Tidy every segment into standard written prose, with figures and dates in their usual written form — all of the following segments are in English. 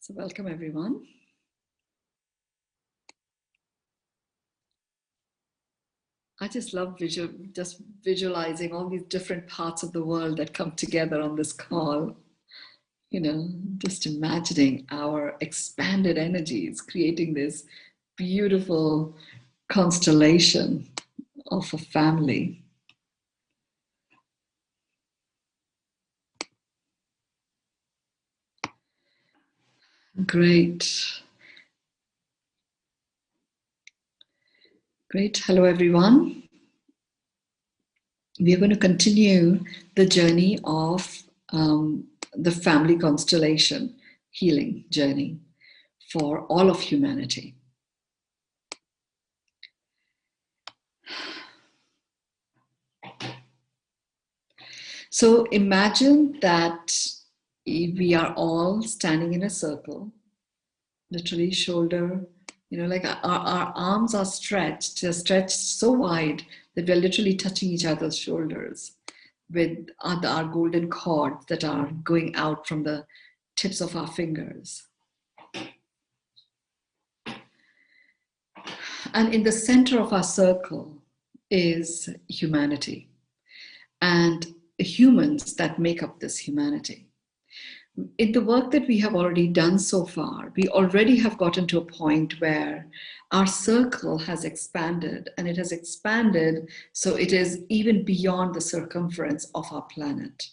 So welcome everyone. I just love visualizing all these different parts of the world that come together on this call. You know, just imagining our expanded energies, creating this beautiful constellation of a family. Great. Great. Hello, everyone. We are going to continue the journey of the family constellation healing journey for all of humanity. So imagine that we are all standing in a circle, literally shoulder, like our arms are stretched. They're stretched so wide that we're literally touching each other's shoulders with our golden cords that are going out from the tips of our fingers. And in the center of our circle is humanity and humans that make up this humanity. In the work that we have already done so far, we already have gotten to a point where our circle has expanded, and it has expanded so it is even beyond the circumference of our planet.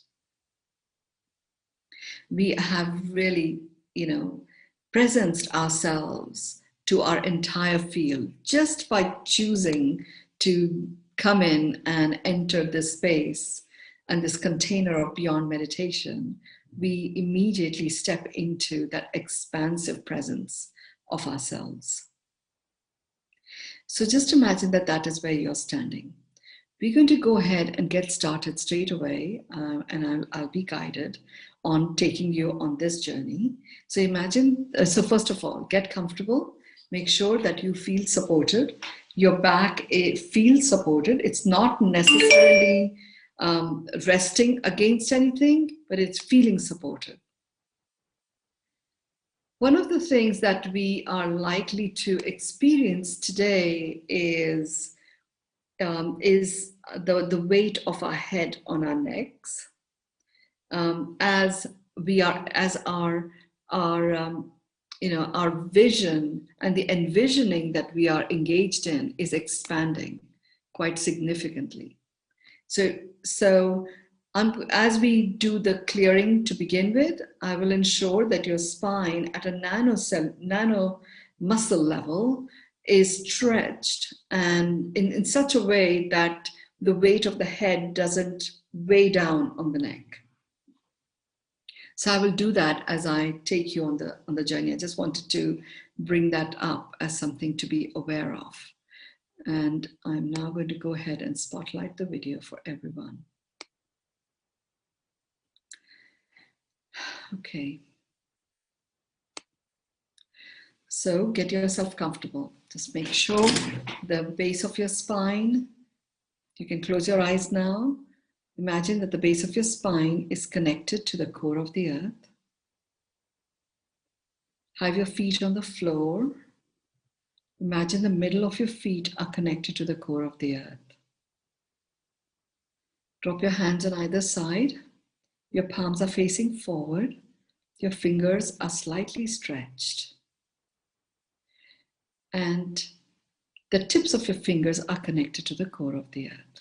We have really, presenced ourselves to our entire field just by choosing to come in and enter this space and this container of beyond meditation. We immediately step into that expansive presence of ourselves. So just imagine that that is where you're standing. We're going to go ahead and get started straight away, and I'll be guided on taking you on this journey. So imagine, so first of all, get comfortable. Make sure that you feel supported. Your back feels supported. It's not necessarily resting against anything, but it's feeling supported. One of the things that we are likely to experience today is the weight of our head on our necks, as our vision and the envisioning that we are engaged in is expanding quite significantly. So as we do the clearing to begin with, I will ensure that your spine at a nano muscle level is stretched and in such a way that the weight of the head doesn't weigh down on the neck. So I will do that as I take you on the journey. I just wanted to bring that up as something to be aware of. And I'm now going to go ahead and spotlight the video for everyone. Okay. So get yourself comfortable. Just make sure the base of your spine, you can close your eyes now. Imagine that the base of your spine is connected to the core of the earth. Have your feet on the floor. Imagine the middle of your feet are connected to the core of the earth. Drop your hands on either side. Your palms are facing forward. Your fingers are slightly stretched. And the tips of your fingers are connected to the core of the earth.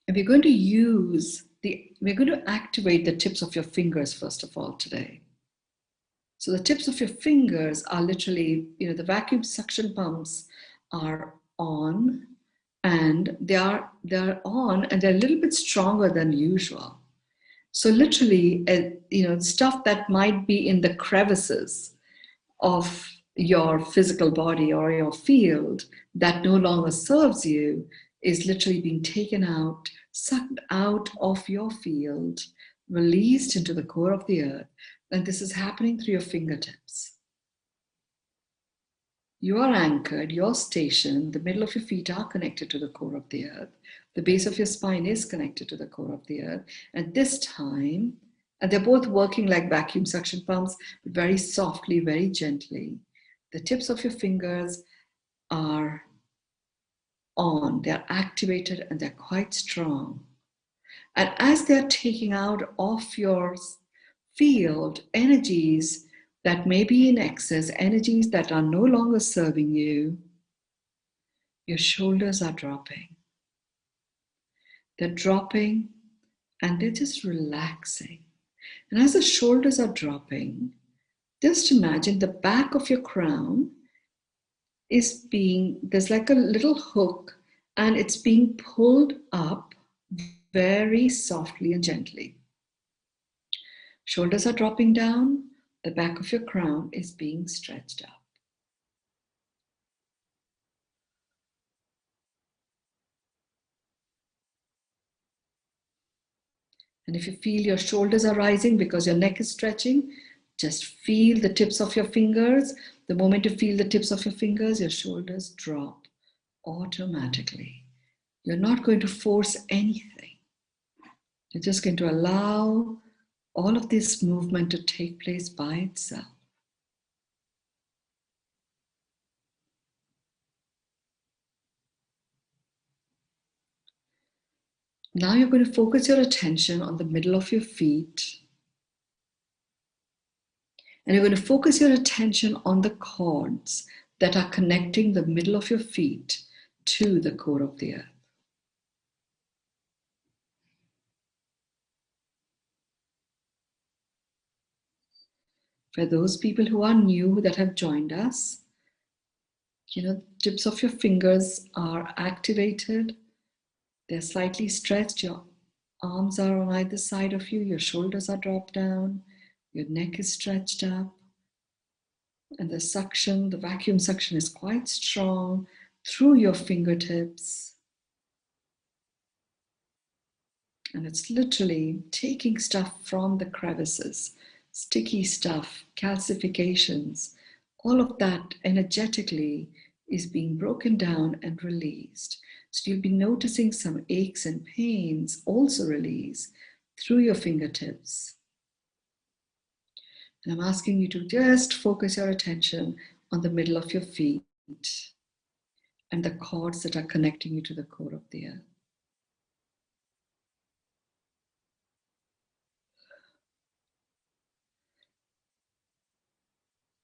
And we're going to activate the tips of your fingers first of all today. So the tips of your fingers are literally, the vacuum suction pumps are on, and they're on, and they're a little bit stronger than usual. So literally, stuff that might be in the crevices of your physical body or your field that no longer serves you is literally being taken out, sucked out of your field, released into the core of the earth. And this is happening through your fingertips. You are anchored, you're stationed, the middle of your feet are connected to the core of the earth. The base of your spine is connected to the core of the earth. And this time, and they're both working like vacuum suction pumps, but very softly, very gently. The tips of your fingers are on, they're activated, and they're quite strong. And as they're taking out of your field energies that may be in excess, energies that are no longer serving you, your shoulders are dropping. They're dropping and they're just relaxing. And as the shoulders are dropping, just imagine the back of your crown is there's like a little hook, and it's being pulled up very softly and gently. Shoulders are dropping down, the back of your crown is being stretched up. And if you feel your shoulders are rising because your neck is stretching, just feel the tips of your fingers. The moment you feel the tips of your fingers, your shoulders drop automatically. You're not going to force anything. You're just going to allow all of this movement to take place by itself. Now you're going to focus your attention on the middle of your feet. And you're going to focus your attention on the cords that are connecting the middle of your feet to the core of the earth. For those people who are new that have joined us, tips of your fingers are activated. They're slightly stretched. Your arms are on either side of you. Your shoulders are dropped down. Your neck is stretched up. And the vacuum suction is quite strong through your fingertips. And it's literally taking stuff from the crevices, sticky stuff, calcifications, all of that energetically is being broken down and released. So you'll be noticing some aches and pains also release through your fingertips. And I'm asking you to just focus your attention on the middle of your feet and the cords that are connecting you to the core of the earth.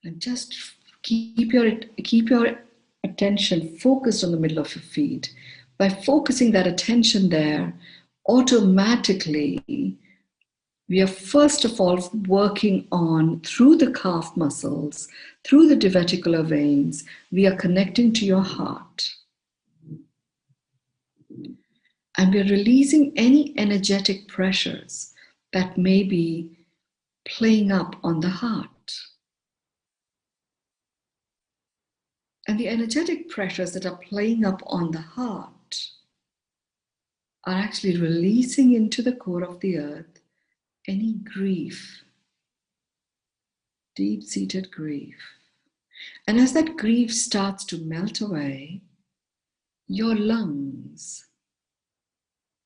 And just keep your attention focused on the middle of your feet. By focusing that attention there, automatically, we are first of all working on, through the calf muscles, through the diverticular veins, we are connecting to your heart. And we're releasing any energetic pressures that may be playing up on the heart. And the energetic pressures that are playing up on the heart are actually releasing into the core of the earth any grief, deep-seated grief. And as that grief starts to melt away, your lungs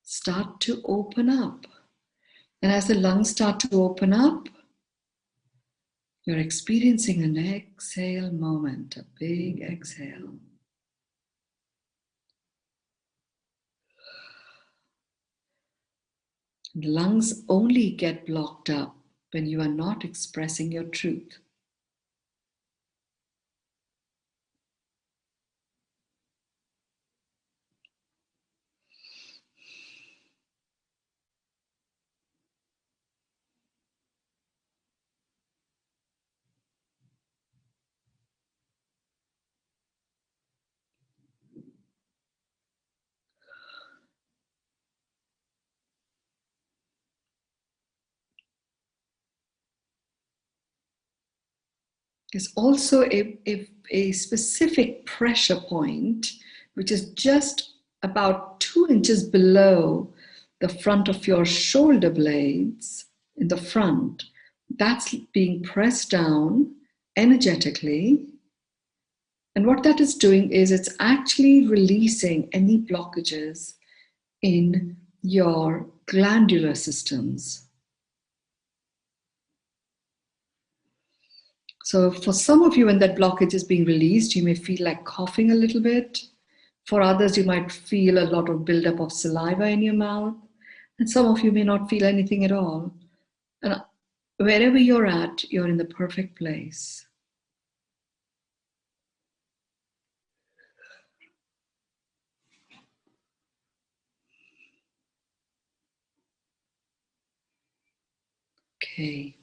start to open up. And as the lungs start to open up, you're experiencing an exhale moment, a big exhale. The lungs only get blocked up when you are not expressing your truth. There's also a specific pressure point, which is just about 2 inches below the front of your shoulder blades in the front. That's being pressed down energetically. And what that is doing is it's actually releasing any blockages in your glandular systems. So for some of you, when that blockage is being released, you may feel like coughing a little bit. For others, you might feel a lot of buildup of saliva in your mouth. And some of you may not feel anything at all. And wherever you're at, you're in the perfect place. Okay.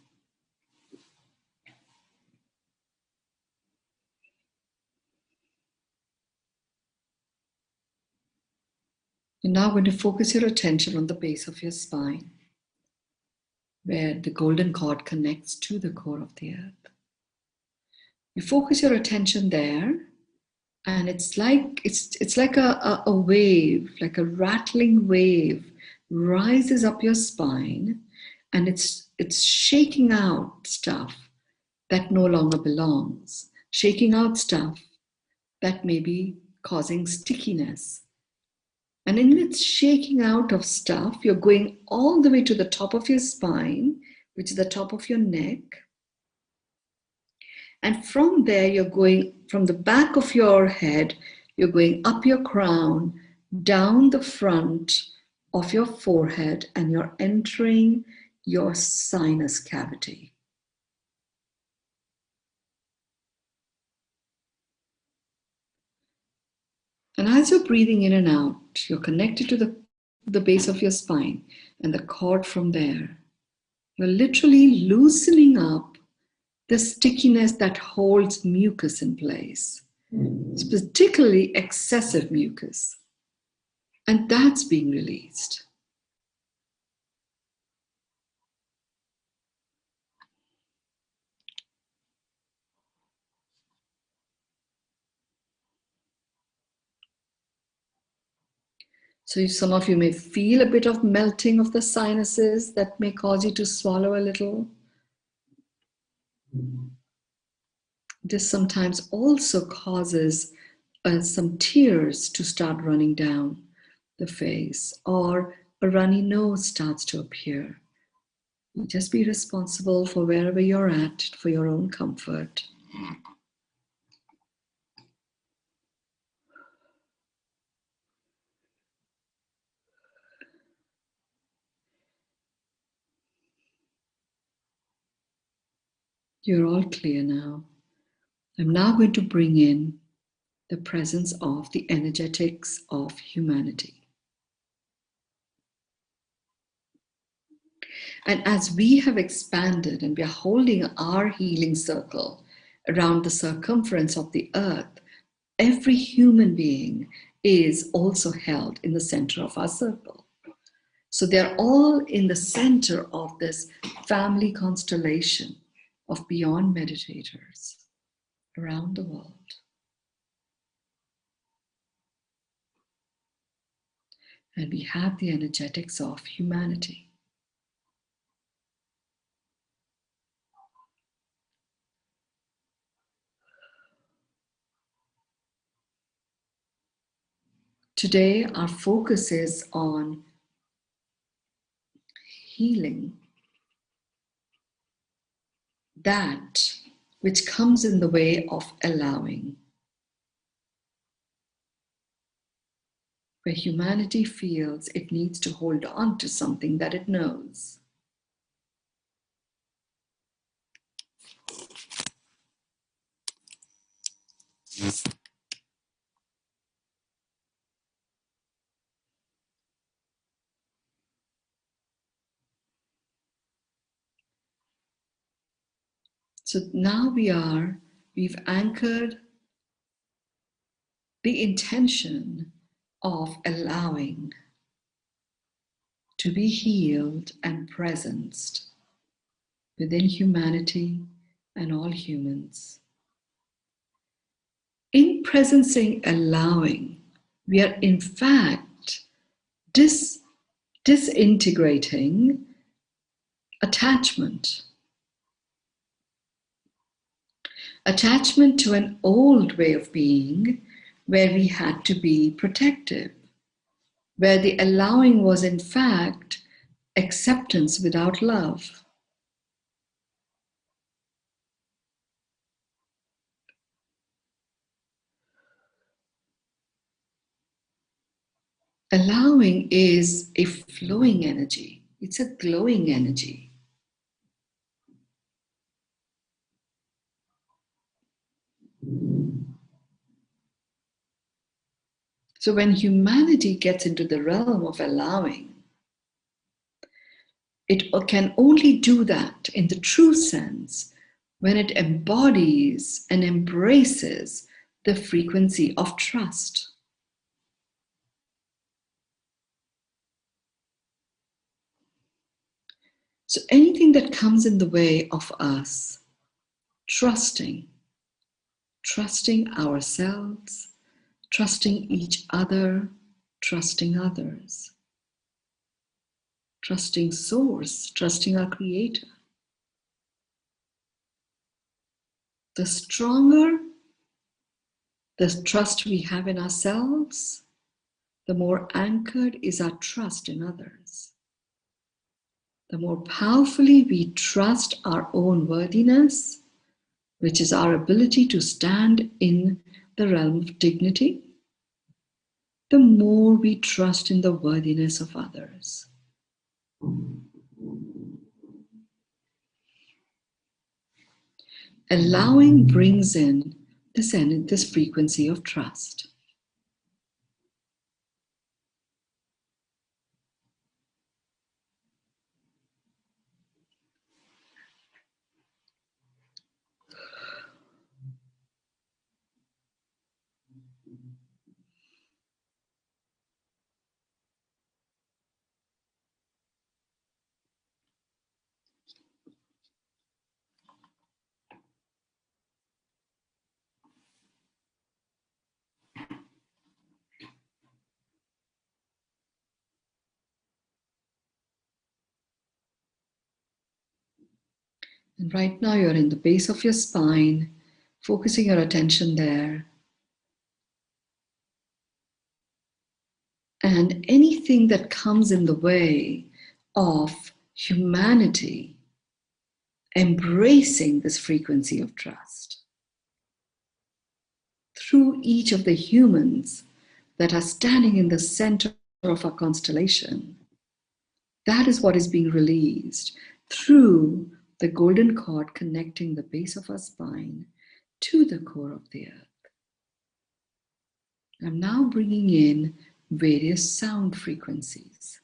You're now going to focus your attention on the base of your spine, where the golden cord connects to the core of the earth. You focus your attention there, and it's like a wave, like a rattling wave, rises up your spine, and it's shaking out stuff that no longer belongs, shaking out stuff that may be causing stickiness. And in its shaking out of stuff, you're going all the way to the top of your spine, which is the top of your neck. And from there, you're going from the back of your head, you're going up your crown, down the front of your forehead, and you're entering your sinus cavity. And as you're breathing in and out, you're connected to the base of your spine and the cord from there. You're literally loosening up the stickiness that holds mucus in place. It's particularly excessive mucus. And that's being released. So some of you may feel a bit of melting of the sinuses that may cause you to swallow a little. This sometimes also causes some tears to start running down the face, or a runny nose starts to appear. Just be responsible for wherever you're at, for your own comfort. You're all clear now. I'm now going to bring in the presence of the energetics of humanity. And as we have expanded and we are holding our healing circle around the circumference of the earth, every human being is also held in the center of our circle. So they're all in the center of this family constellation of beyond meditators around the world. And we have the energetics of humanity. Today, our focus is on healing that which comes in the way of allowing, where humanity feels it needs to hold on to something that it knows. So now we've anchored the intention of allowing to be healed and presenced within humanity and all humans. In presencing allowing, we are in fact disintegrating attachment. Attachment to an old way of being where we had to be protective, where the allowing was in fact acceptance without love. Allowing is a flowing energy. It's a glowing energy. So when humanity gets into the realm of allowing, it can only do that in the true sense when it embodies and embraces the frequency of trust. So anything that comes in the way of us trusting ourselves, trusting each other, trusting others, trusting Source, trusting our Creator. The stronger the trust we have in ourselves, the more anchored is our trust in others. The more powerfully we trust our own worthiness, which is our ability to stand in the realm of dignity, the more we trust in the worthiness of others. Allowing brings in this frequency of trust. And right now you're in the base of your spine, focusing your attention there. And anything that comes in the way of humanity embracing this frequency of trust through each of the humans that are standing in the center of our constellation, that is what is being released through the golden cord connecting the base of our spine to the core of the earth. I'm now bringing in various sound frequencies.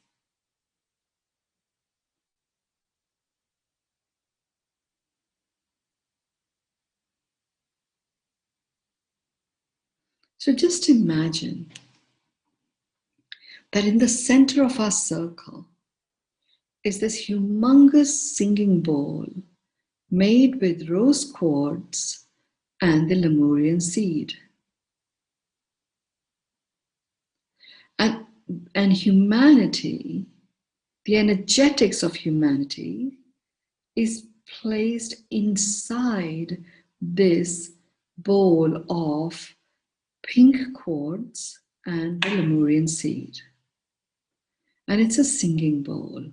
So just imagine that in the center of our circle is this humongous singing bowl made with rose quartz and the Lemurian seed. And humanity, the energetics of humanity, is placed inside this bowl of pink quartz and the Lemurian seed. And it's a singing bowl.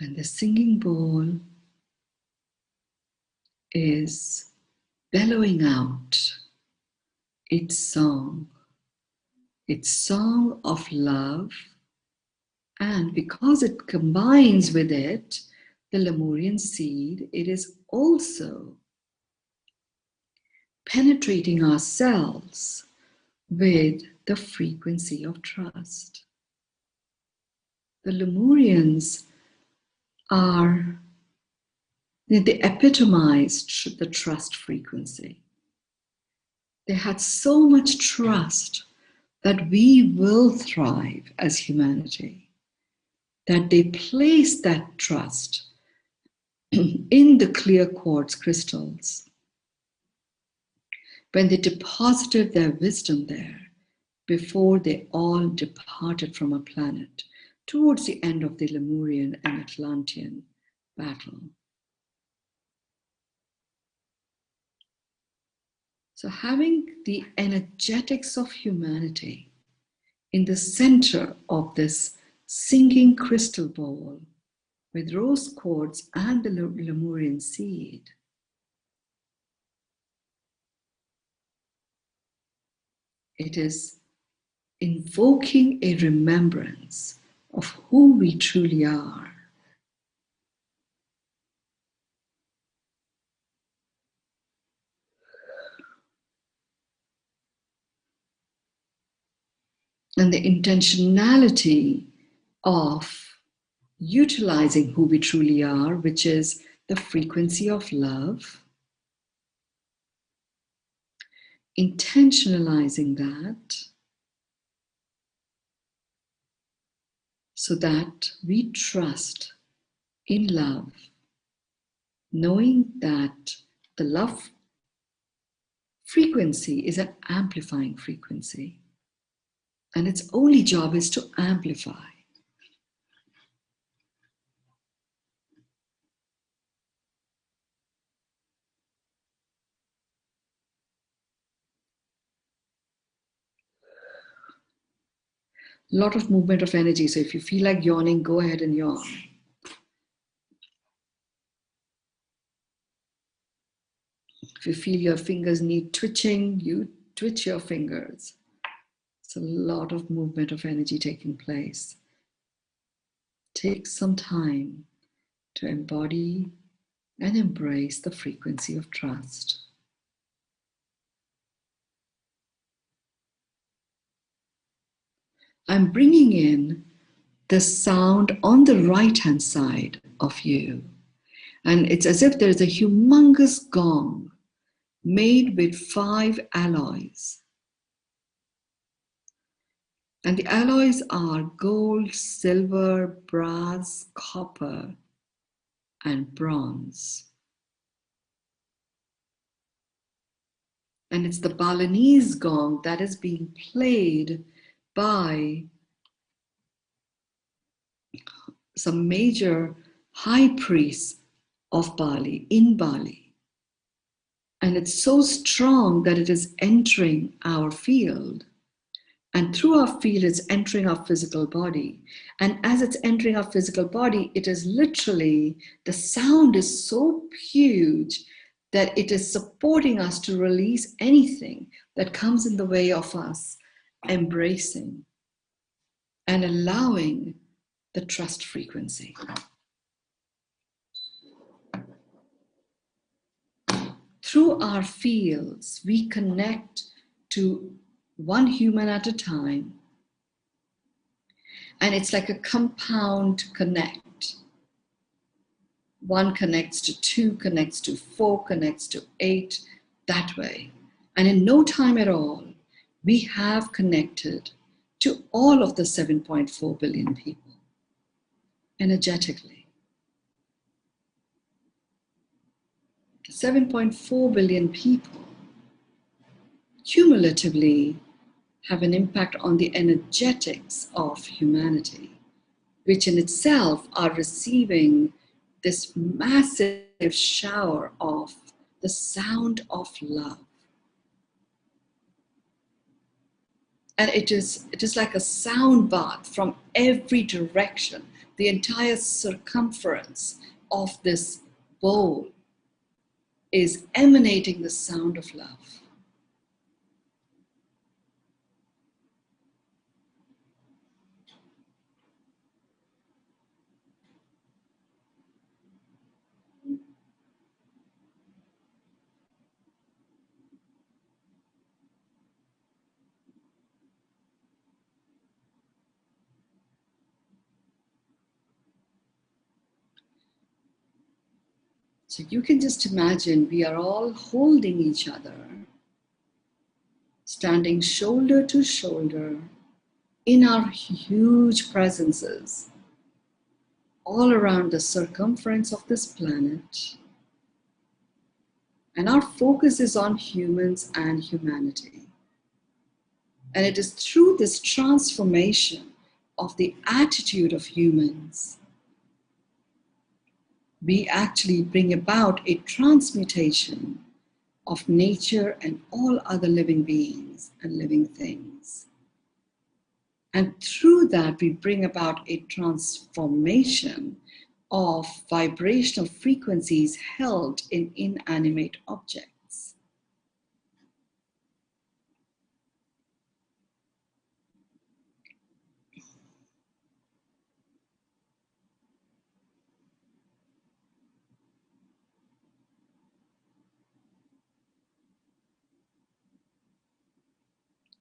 And the singing bowl is bellowing out its song of love. And because it combines with it the Lemurian seed, it is also penetrating ourselves with the frequency of trust. The Lemurians they epitomized the trust frequency. They had so much trust that we will thrive as humanity, that they placed that trust in the clear quartz crystals. When they deposited their wisdom there, before they all departed from our planet towards the end of the Lemurian and Atlantean battle. So having the energetics of humanity in the center of this singing crystal ball with rose quartz and the Lemurian seed, it is invoking a remembrance of who we truly are. And the intentionality of utilizing who we truly are, which is the frequency of love, intentionalizing that so that we trust in love, knowing that the love frequency is an amplifying frequency, and its only job is to amplify. A lot of movement of energy. So if you feel like yawning, go ahead and yawn. If you feel your fingers need twitching, you twitch your fingers. It's a lot of movement of energy taking place. Take some time to embody and embrace the frequency of trust. I'm bringing in the sound on the right-hand side of you. And it's as if there's a humongous gong made with 5 alloys. And the alloys are gold, silver, brass, copper, and bronze. And it's the Balinese gong that is being played by some major high priests of Bali, in Bali. And it's so strong that it is entering our field. And through our field, it's entering our physical body. And as it's entering our physical body, it is literally, the sound is so huge that it is supporting us to release anything that comes in the way of us embracing and allowing the trust frequency. Through our fields, we connect to one human at a time. And it's like a compound connect. 1 connects to 2, connects to 4, connects to 8, that way. And in no time at all, we have connected to all of the 7.4 billion people energetically. The 7.4 billion people cumulatively have an impact on the energetics of humanity, which in itself are receiving this massive shower of the sound of love. And it is like a sound bath from every direction. The entire circumference of this bowl is emanating the sound of love. So you can just imagine we are all holding each other, standing shoulder to shoulder in our huge presences all around the circumference of this planet. And our focus is on humans and humanity. And it is through this transformation of the attitude of humans, we actually bring about a transmutation of nature and all other living beings and living things. And through that, we bring about a transformation of vibrational frequencies held in inanimate objects.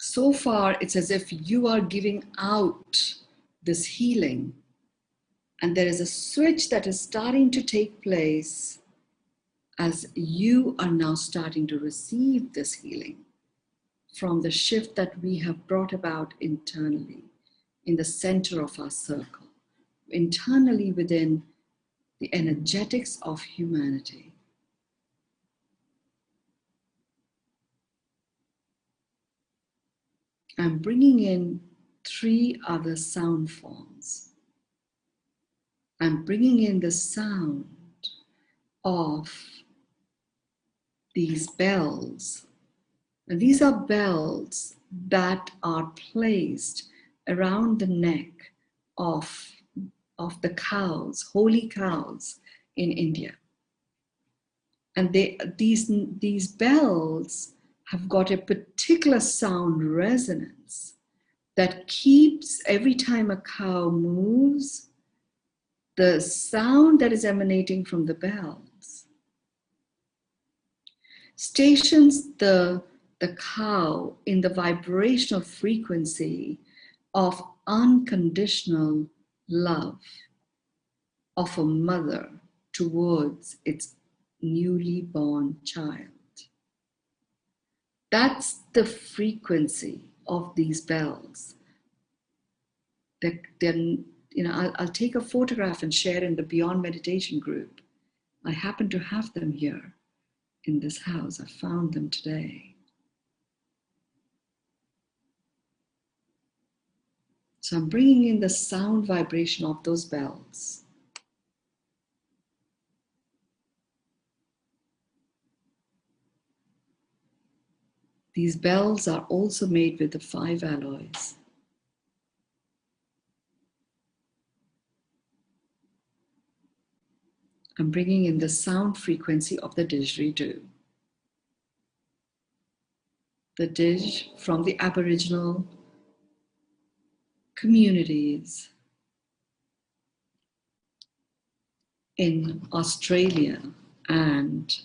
So far, it's as if you are giving out this healing, and there is a switch that is starting to take place as you are now starting to receive this healing from the shift that we have brought about internally in the center of our circle, internally within the energetics of humanity. I'm bringing in 3 other sound forms. I'm bringing in the sound of these bells. And these are bells that are placed around the neck of the cows, holy cows in India. And these bells have got a particular sound resonance that keeps, every time a cow moves, the sound that is emanating from the bells stations the cow in the vibrational frequency of unconditional love of a mother towards its newly born child. That's the frequency of these bells. I'll take a photograph and share in the Beyond Meditation group. I happen to have them here in this house. I found them today. So I'm bringing in the sound vibration of those bells. These bells are also made with the 5 alloys. I'm bringing in the sound frequency of the didgeridoo. The didge from the Aboriginal communities in Australia, and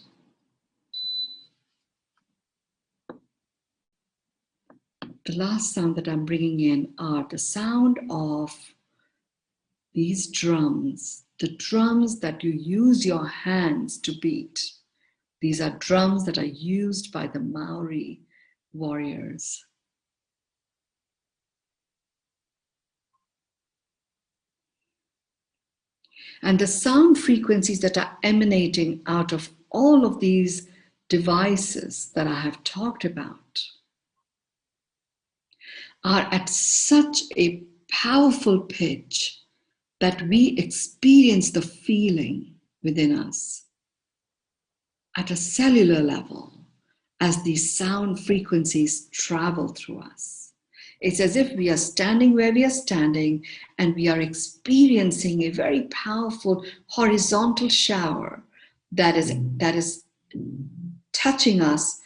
the last sound that I'm bringing in are the sound of these drums, the drums that you use your hands to beat. These are drums that are used by the Maori warriors. And the sound frequencies that are emanating out of all of these devices that I have talked about are at such a powerful pitch that we experience the feeling within us at a cellular level as these sound frequencies travel through us. It's as if we are standing where we are standing and we are experiencing a very powerful horizontal shower that is touching us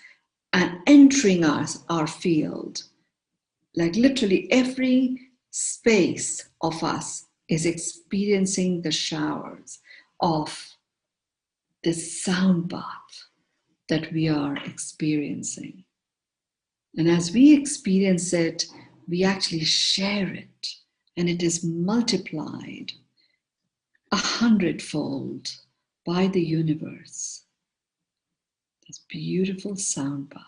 and entering our field. Like literally every space of us is experiencing the showers of this sound bath that we are experiencing. And as we experience it, we actually share it, and it is multiplied 100-fold by the universe. This beautiful sound bath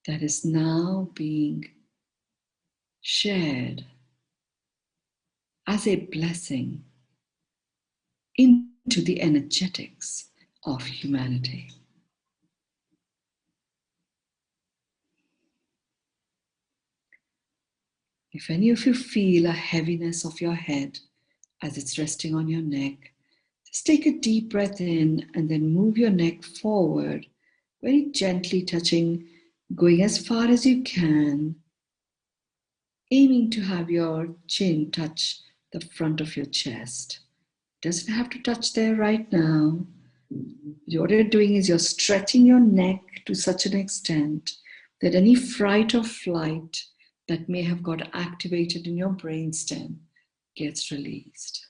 that is now being shared as a blessing into the energetics of humanity. If any of you feel a heaviness of your head as it's resting on your neck, just take a deep breath in and then move your neck forward, very gently touching, going as far as you can, aiming to have your chin touch the front of your chest. It doesn't have to touch there right now. What you're doing is you're stretching your neck to such an extent that any fright or flight that may have got activated in your brainstem gets released.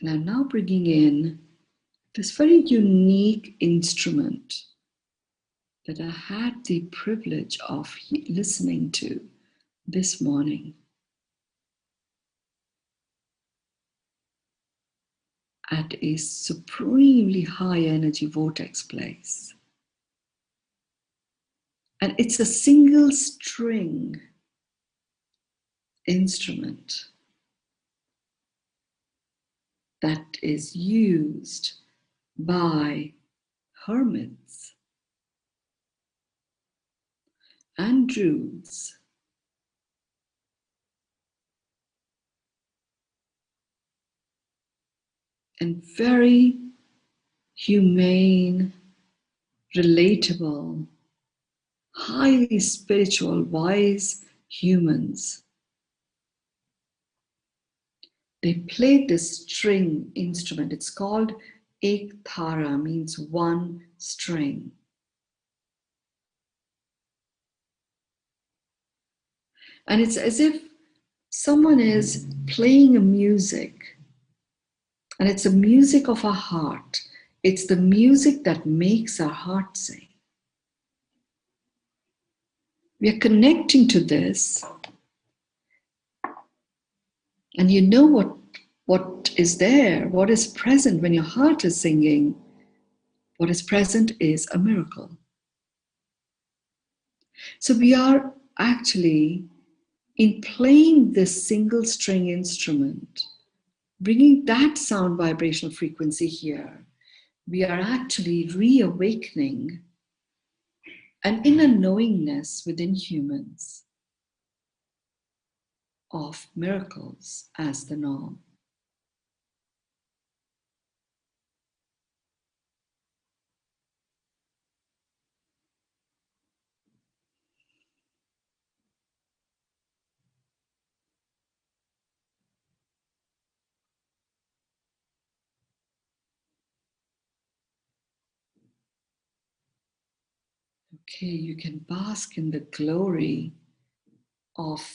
And I'm now bringing in this very unique instrument that I had the privilege of listening to this morning at a supremely high energy vortex place. And it's a single string instrument that is used by hermits and druids and very humane, relatable, highly spiritual, wise humans. They played this string instrument. It's called Ek Thara, means one string. And it's as if someone is playing a music, and it's the music of our heart. It's the music that makes our heart sing. We are connecting to this, and you know what is there, what is present when your heart is singing. What is present is a miracle. So we are actually, in playing this single string instrument, bringing that sound vibrational frequency here, we are actually reawakening an inner knowingness within humans of miracles as the norm. Okay, you can bask in the glory of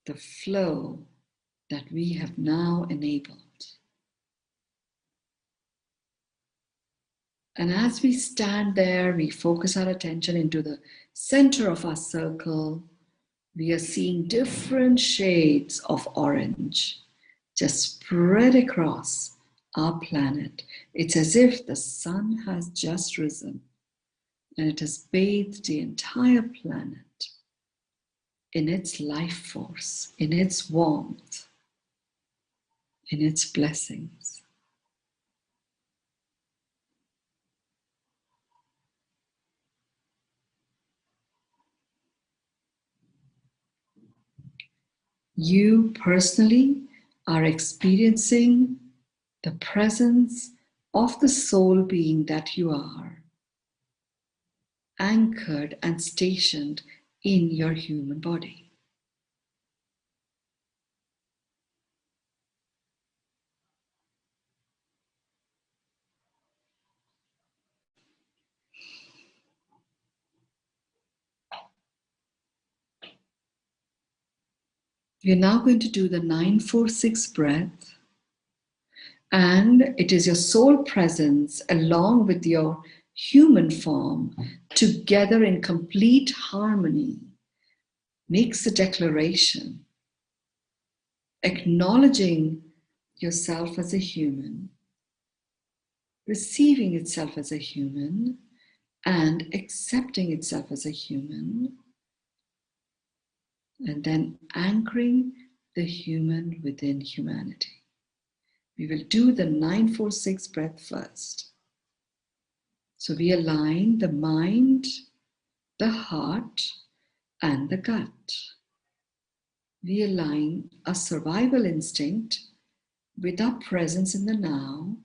the flow that we have now enabled. And as we stand there, we focus our attention into the center of our circle. We are seeing different shades of orange just spread across our planet. It's as if the sun has just risen and it has bathed the entire planet in its life force, in its warmth, in its blessings. You personally are experiencing the presence of the soul being that you are, anchored and stationed in your human body. We're now going to do the 9-4-6 breath, and it is your soul presence along with your human form together in complete harmony makes a declaration, acknowledging yourself as a human, receiving itself as a human, and accepting itself as a human, and then anchoring the human within humanity. We will do the 946 breath first. So we align the mind, the heart, and the gut. We align a survival instinct with our presence in the now,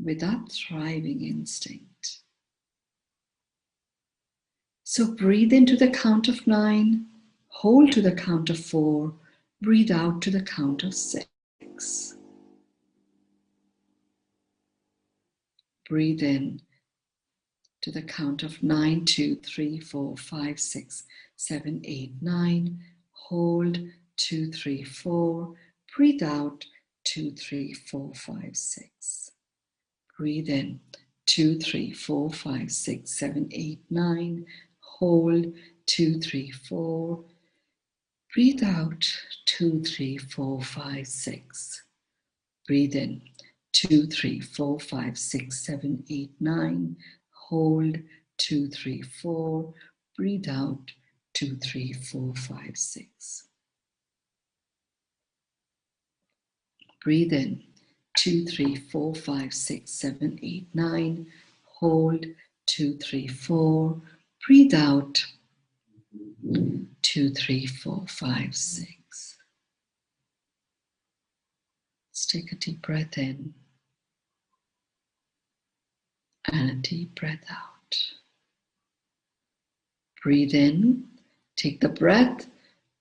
with our thriving instinct. So breathe into the count of 9, hold to the count of 4, breathe out to the count of 6. Breathe in to the count of 9, 2, 3, 4, 5, 6, 7, 8, 9. Hold 2, 3, 4. Breathe out 2, 3, 4, 5, 6. Breathe in 2, 3, 4, 5, 6, 7, 8, 9. Hold 2, 3, 4. Breathe out 2, 3, 4, 5, 6. Breathe in 2, 3, 4, 5, 6, 7, 8, 9. Hold 2, 3, 4. Breathe out 2, 3, 4, 5, 6. Breathe in 2, 3, 4, 5, 6, 7, 8, 9. Hold 2, 3, 4. Breathe out 2, 3, 4, 5, 6. Let's take a deep breath in and a deep breath out. Breathe in, take the breath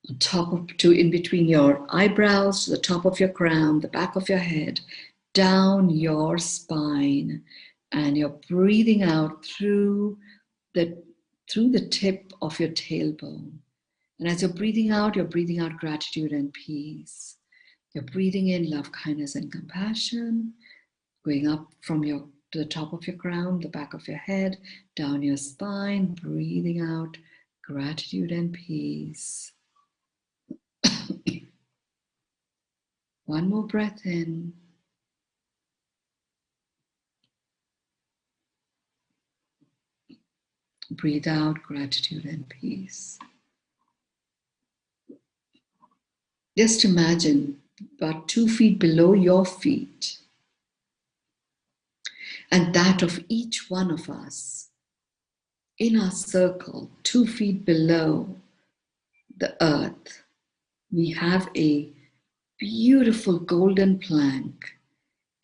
on top of, to in between your eyebrows, to the top of your crown, the back of your head, down your spine, and you're breathing out through the tip of your tailbone. And as you're breathing out gratitude and peace. You're breathing in love, kindness, and compassion, going up from to the top of your crown, the back of your head, down your spine, breathing out gratitude and peace. One more breath in. Breathe out gratitude and peace. Just imagine about 2 feet below your feet, and that of each one of us in our circle, 2 feet below the earth, we have a beautiful golden plank.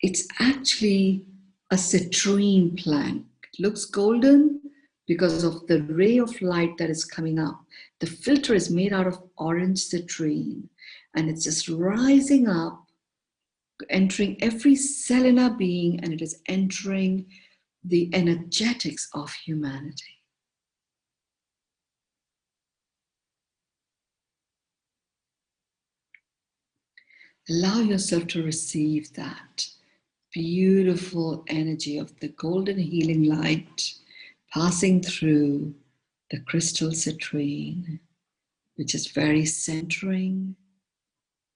It's actually a citrine plank. It looks golden because of the ray of light that is coming up. The filter is made out of orange citrine, and it's just rising up, entering every cell in our being, and it is entering the energetics of humanity. Allow yourself to receive that beautiful energy of the golden healing light passing through the crystal citrine, which is very centering.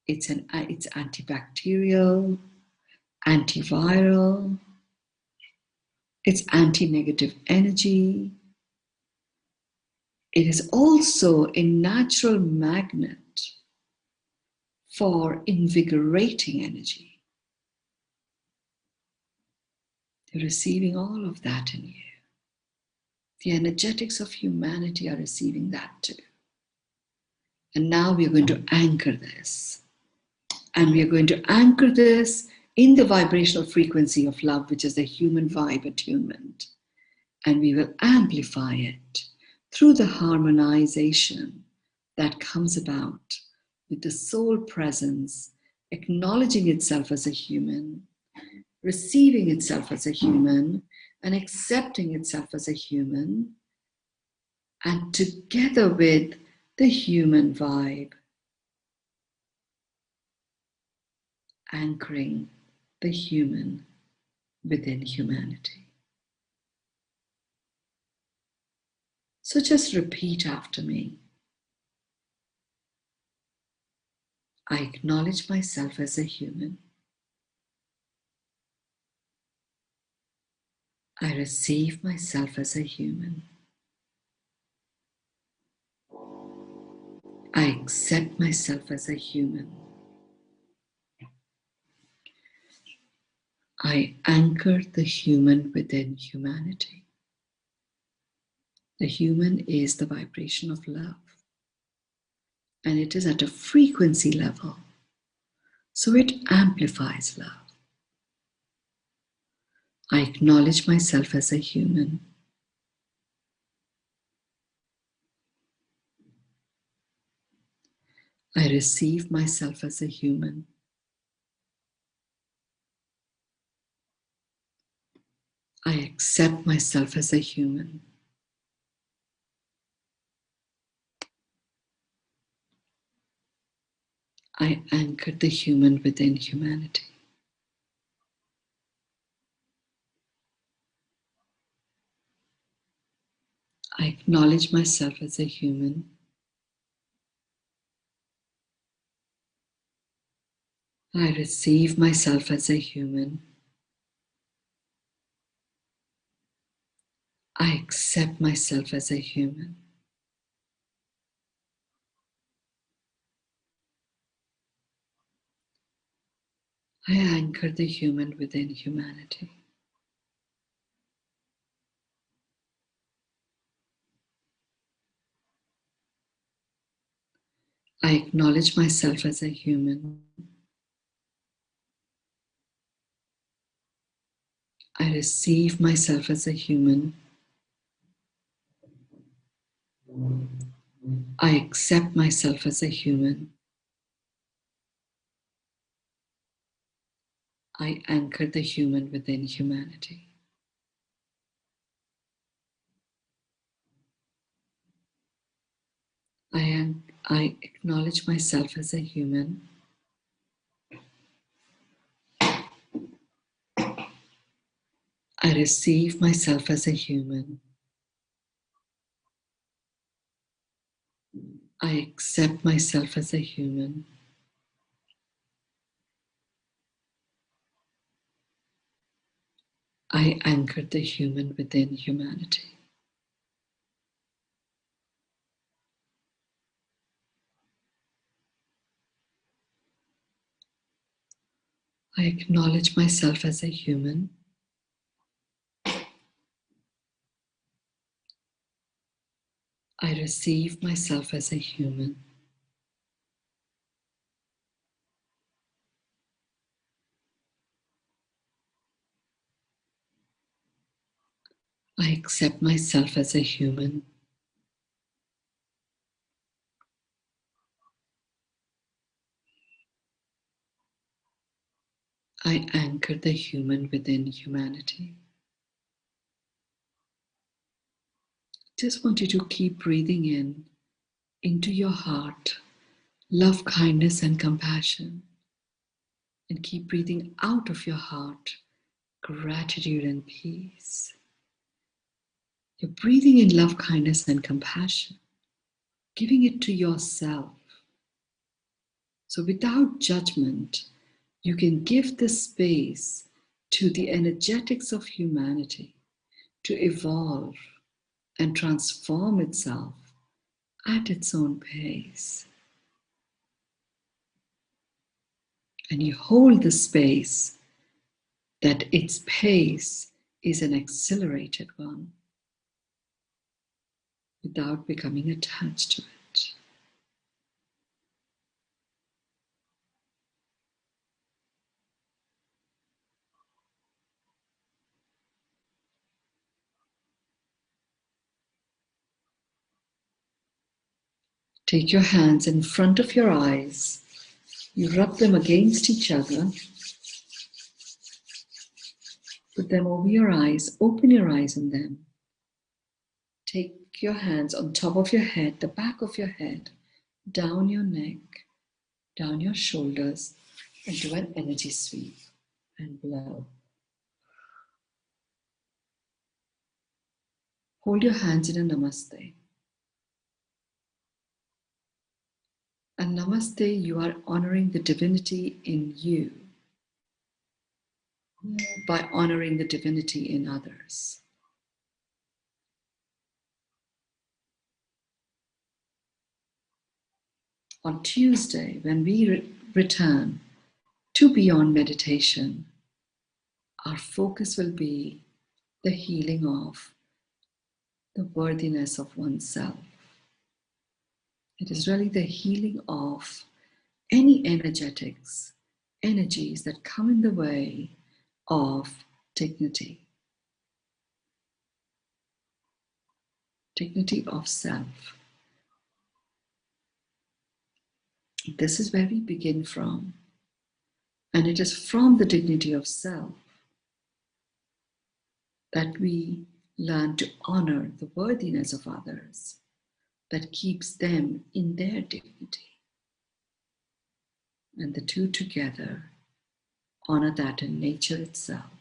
It's antibacterial, antiviral, it's anti-negative energy. It is also a natural magnet for invigorating energy. You're receiving all of that in you. The energetics of humanity are receiving that too. And now we're going to anchor this. And we are going to anchor this in the vibrational frequency of love, which is the human vibe attunement. And we will amplify it through the harmonization that comes about with the soul presence, acknowledging itself as a human, receiving itself as a human, and accepting itself as a human, and together with the human vibe, anchoring the human within humanity. So just repeat after me. I acknowledge myself as a human. I receive myself as a human. I accept myself as a human. I anchor the human within humanity. The human is the vibration of love, and it is at a frequency level, so it amplifies love. I acknowledge myself as a human. I receive myself as a human. I accept myself as a human. I anchor the human within humanity. I acknowledge myself as a human. I receive myself as a human. I accept myself as a human. I anchor the human within humanity. I acknowledge myself as a human. I receive myself as a human. I accept myself as a human. I anchor the human within humanity. I acknowledge myself as a human. I receive myself as a human. I accept myself as a human. I anchor the human within humanity. I acknowledge myself as a human. I receive myself as a human. I accept myself as a human. I anchor the human within humanity. Just want you to keep breathing in into your heart, love, kindness, and compassion. And keep breathing out of your heart, gratitude and peace. You're breathing in love, kindness, and compassion, giving it to yourself. So without judgment, you can give the space to the energetics of humanity to evolve and transform itself at its own pace. And you hold the space that its pace is an accelerated one without becoming attached to it. Take your hands in front of your eyes. You rub them against each other. Put them over your eyes. Open your eyes in them. Take your hands on top of your head, the back of your head, down your neck, down your shoulders, and do an energy sweep and blow. Hold your hands in a namaste. And Namaste, you are honoring the divinity in you by honoring the divinity in others. On Tuesday, when we return to Beyond Meditation, our focus will be the healing of the worthiness of oneself. It is really the healing of any energies that come in the way of dignity of self. This is where we begin from. And it is from the dignity of self that we learn to honor the worthiness of others that keeps them in their dignity. And the two together honor that in nature itself.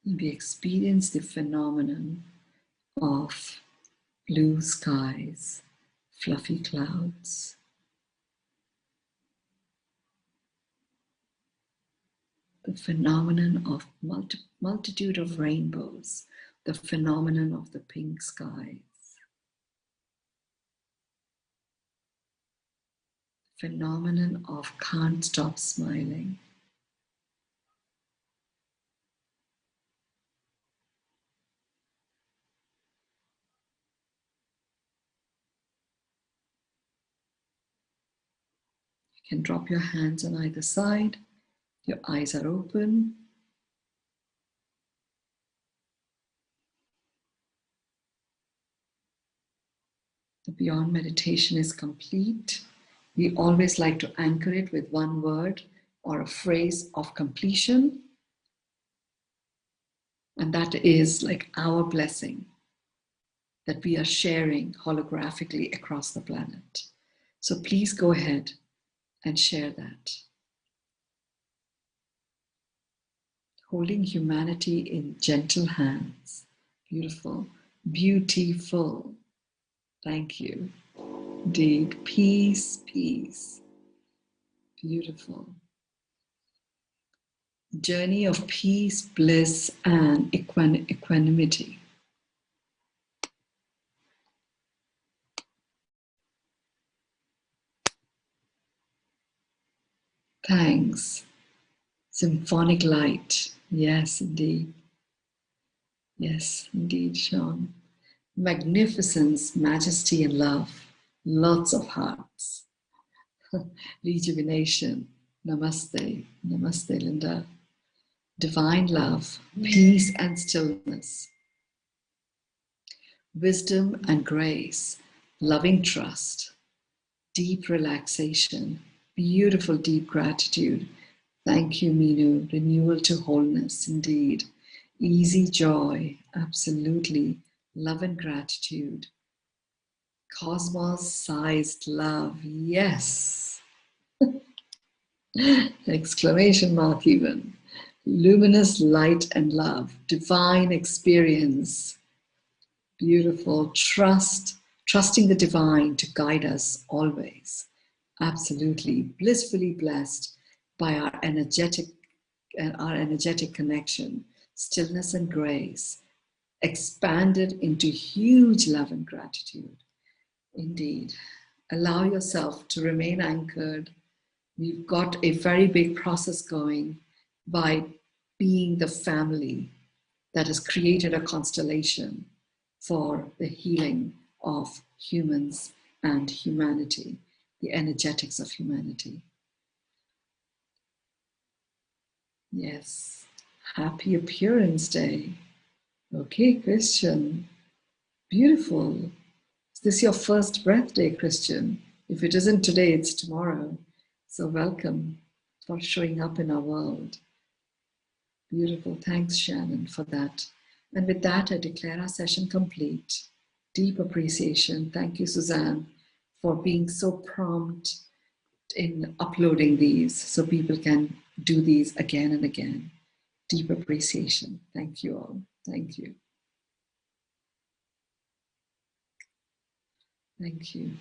And we experience the phenomenon of blue skies, fluffy clouds, the phenomenon of multitude of rainbows, the phenomenon of the pink skies, phenomenon of can't stop smiling. You can drop your hands on either side. Your eyes are open. The Beyond meditation is complete. We always like to anchor it with one word or a phrase of completion. And that is like our blessing that we are sharing holographically across the planet. So please go ahead and share that. Holding humanity in gentle hands. Beautiful, beautiful. Thank you. Indeed, peace, peace. Beautiful. Journey of peace, bliss, and equanimity. Thanks. Symphonic light. Yes, indeed. Yes, indeed, Sean. Magnificence, majesty, and love. Lots of hearts. Rejuvenation. Namaste. Namaste, Linda. Divine love, peace and stillness. Wisdom and grace. Loving trust. Deep relaxation. Beautiful, deep gratitude. Thank you, Mynoo. Renewal to wholeness, indeed. Easy joy, absolutely. Love and gratitude. Cosmos-sized love, yes. Exclamation mark even. Luminous light and love. Divine experience. Beautiful. Trusting the divine to guide us always. Absolutely. Blissfully blessed by our energetic connection, stillness and grace, expanded into huge love and gratitude. Indeed. Allow yourself to remain anchored. We've got a very big process going by being the family that has created a constellation for the healing of humans and humanity, the energetics of humanity. Yes, happy appearance day. Okay, Christian, beautiful. Is this your first birthday, Christian? If it isn't today, it's tomorrow. So welcome for showing up in our world. Beautiful, thanks Shannon for that. And with that, I declare our session complete. Deep appreciation. Thank you, Suzanne, for being so prompt in uploading these so people can do these again and again. Deep appreciation. Thank you all. Thank you. Thank you.